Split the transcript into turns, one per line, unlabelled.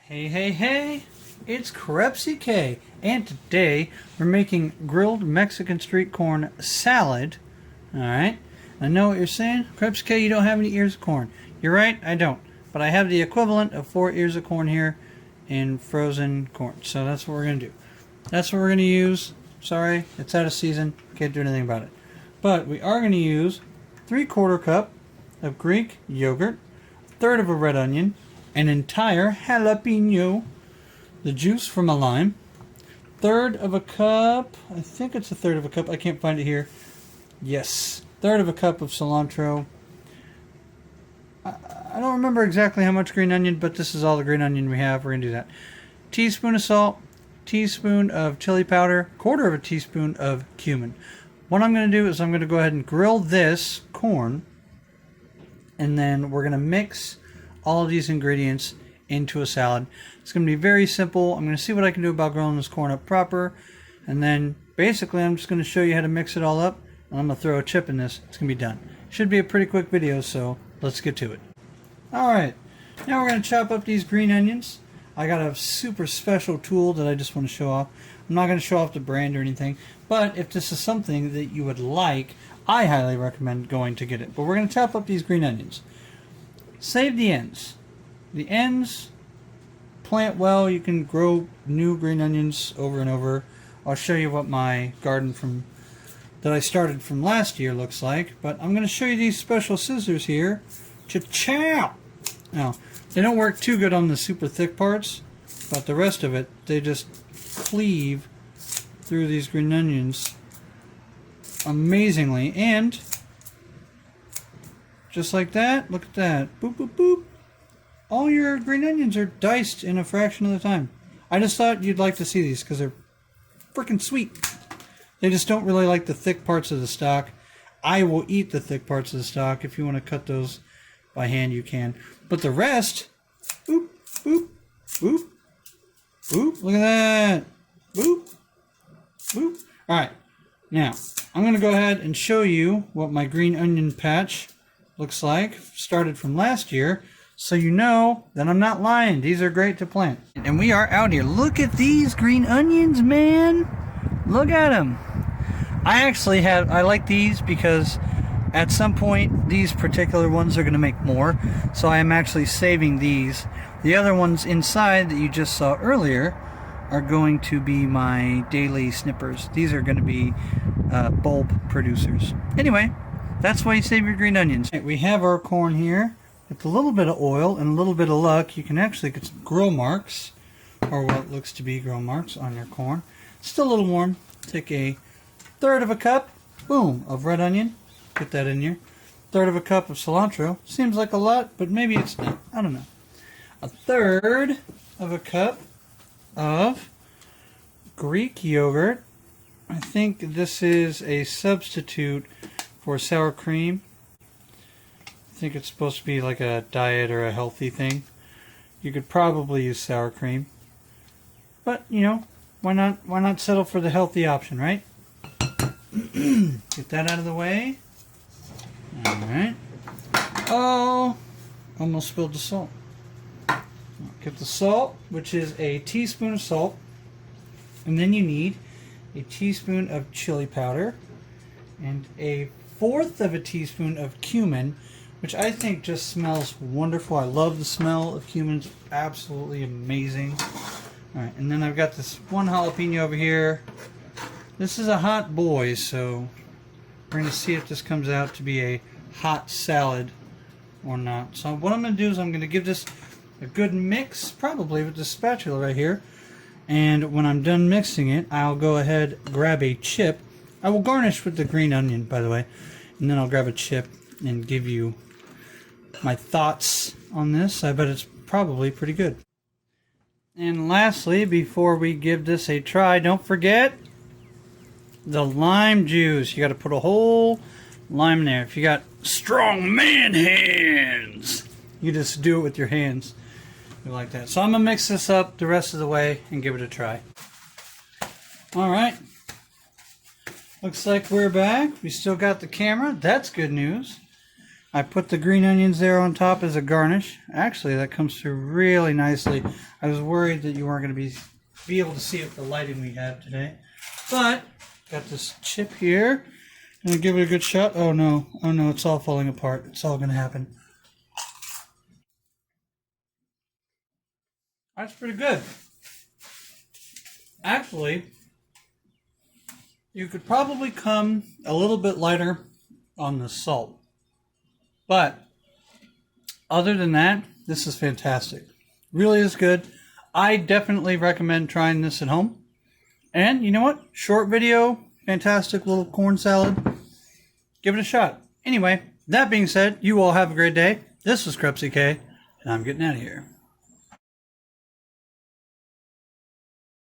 Hey, hey, hey! It's KrepsyK, and today we're making grilled Mexican street corn salad. Alright, I know what you're saying. KrepsyK, you don't have any ears of corn. You're right, I don't. But I have the equivalent of 4 ears of corn here in frozen corn. So that's what we're going to do. That's what we're going to use. Sorry, it's out of season. Can't do anything about it. But we are going to use 3/4 cup of Greek yogurt, 1/3 of a red onion, an entire jalapeno, the juice from a lime, 1/3 of a cup, I think it's 1/3 of a cup, I can't find it here. Yes, 1/3 of a cup of cilantro. I don't remember exactly how much green onion, but this is all the green onion we have. We're going to do that. Teaspoon of salt, teaspoon of chili powder, 1/4 of a teaspoon of cumin. What I'm going to do is I'm going to go ahead and grill this corn, and then we're going to mix all of these ingredients into a salad. It's going to be very simple. I'm going to see what I can do about grilling this corn up proper, and then basically I'm just going to show you how to mix it all up, and I'm going to throw a chip in this. It's going to be done. Should be a pretty quick video, so let's get to it. Alright, now we're going to chop up these green onions. I got a super special tool that I just want to show off. I'm not going to show off the brand or anything, but if this is something that you would like, I highly recommend going to get it. But we're going to chop up these green onions. Save the ends. The ends, plant well. You can grow new green onions over and over. I'll show you what my garden that I started from last year looks like. But I'm going to show you these special scissors here. Cha-chow! Now, they don't work too good on the super thick parts, but the rest of it, they just cleave through these green onions amazingly. And just like that, look at that. Boop, boop, boop. All your green onions are diced in a fraction of the time. I just thought you'd like to see these because they're freaking sweet. They just don't really like the thick parts of the stalk. I will eat the thick parts of the stalk. If you want to cut those by hand, you can. But the rest, boop, boop, boop, boop. Look at that. Boop, boop. Alright, now I'm going to go ahead and show you what my green onion patch looks like. Started from last year, so you know that I'm not lying. These are great to plant. And we are out here. Look at these green onions, man. Look at them. I like these because at some point these particular ones are going to make more. So I am actually saving these. The other ones inside that you just saw earlier are going to be my daily snippers. These are going to be bulb producers. Anyway, that's why you save your green onions. We have our corn here. With a little bit of oil and a little bit of luck, you can actually get some grill marks, or what looks to be grill marks on your corn. Still a little warm. Take a 1/3 of a cup, boom, of red onion. Get that in here. 1/3 of a cup of cilantro. Seems like a lot, but maybe it's not. I don't know. 1/3 of a cup of Greek yogurt. I think this is a substitute for sour cream. I think it's supposed to be like a diet or a healthy thing. You could probably use sour cream, but you know, why not settle for the healthy option, right? Get that out of the way. Alright. Oh, almost spilled the salt. Get the salt, which is a teaspoon of salt, and then you need a teaspoon of chili powder and a 1/4 of a teaspoon of cumin, which I think just smells wonderful. I love the smell of cumin. It's absolutely amazing. Alright, and then I've got this one jalapeno over here. This is a hot boy, so we're going to see if this comes out to be a hot salad or not. So what I'm going to do is I'm going to give this a good mix, probably with this spatula right here. And when I'm done mixing it, I'll go ahead, grab a chip. I will garnish with the green onion, by the way. And then I'll grab a chip and give you my thoughts on this. I bet it's probably pretty good. And lastly, before we give this a try, don't forget the lime juice. You got to put a whole lime in there. If you got strong man hands, you just do it with your hands. You like that. So I'm going to mix this up the rest of the way and give it a try. Alright. Looks like we're back. We still got the camera. That's good news. I put the green onions there on top as a garnish. Actually, that comes through really nicely. I was worried that you weren't going to be able to see it with the lighting we had today. But, got this chip here. Gonna give it a good shot. Oh no, it's all falling apart. It's all going to happen. That's pretty good. Actually, you could probably come a little bit lighter on the salt. But other than that, this is fantastic. Really is good. I definitely recommend trying this at home. And you know what? Short video, fantastic little corn salad. Give it a shot. Anyway, that being said, you all have a great day. This was KrepsyK, and I'm getting out of here.